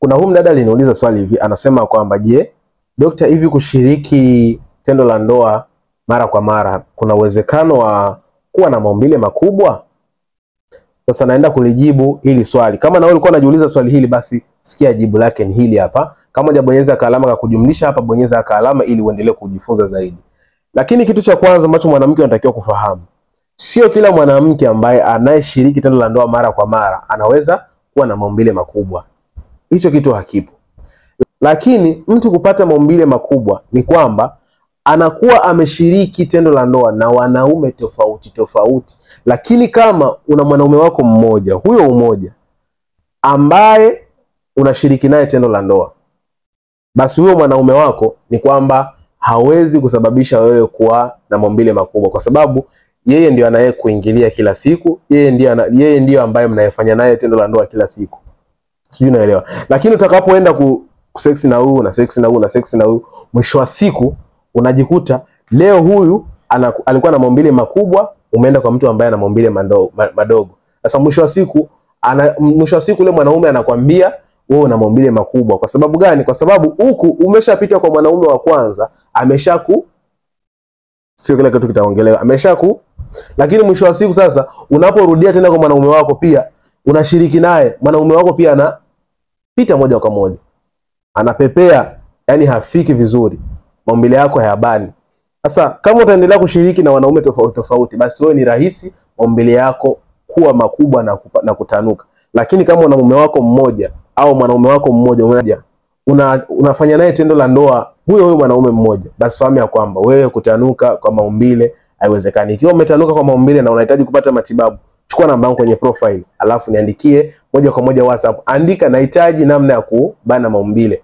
Kuna huyu mdada aliniuliza swali hivi, anasema kwamba je, dokta, hivi kushiriki tendo la ndoa mara kwa mara kuna uwezekano wa kuwa na maumbile makubwa? Sasa naenda kulijibu hili swali. Kama na wewe ulikuwa unajiuliza swali hili, basi sikia jibu lake ni hili hapa. Kama hujabonyeza alama ya kujumlisha hapa, bonyeza alama ili uendelee kujifunza zaidi. Lakini kitu cha kwanza ambacho mwanamke anatakiwa kufahamu, sio kila mwanamke ambaye anayeshiriki tendo la ndoa mara kwa mara anaweza kuwa na maumbile makubwa. Hicho kitu hakipo. Lakini mtu kupata maumbile makubwa ni kwamba anakuwa ameshiriki tendo la ndoa na wanaume tofauti tofauti. Lakini kama una mwanaume wako mmoja, huyo mmoja ambaye unashiriki naye tendo la ndoa, basi huyo mwanaume wako ni kwamba hawezi kusababisha wewe kuwa na maumbile makubwa, kwa sababu yeye ndio anayekuingilia kila siku, yeye ndio ambaye mnayefanya naye tendo la ndoa kila siku. Sijui unaelewa. Lakini utakapoenda sex na huyu na sex na huyu na sex na huyu, mwisho wa siku unajikuta leo huyu alikuwa na maumbile makubwa, umeenda kwa mtu ambaye ana maumbile madogo. Sasa mwisho wa siku ule mwanaume anakuambia wewe una maumbile makubwa. Kwa sababu gani? Kwa sababu huku umeshapita kwa mwanaume wa kwanza, sio kile kitu kitaongelewa, lakini mwisho wa siku sasa unaporudia tena kwa mwanaume wako, pia unashiriki naye, mwanaume wako pia anapita moja kwa moja, anapepea, yani hafiki vizuri, maumbile yako hayabani. Sasa kama utaendelea kushiriki na wanaume tofauti tofauti, basi wewe ni rahisi maumbile yako kuwa makubwa na kutanuka. Lakini kama una mume wako mmoja au mwanaume wako mmoja unafanya naye tendo la ndoa huyo mwanaume mmoja, basi fahamu ya kwamba wewe kutanuka kwa maumbile haiwezekani. Ikiwa umetanuka kwa maumbile na unahitaji kupata matibabu, chukua namba yangu kwenye profile, alafu niandikie moja kwa moja WhatsApp. Andika nahitaji namna ya kubana maumbile.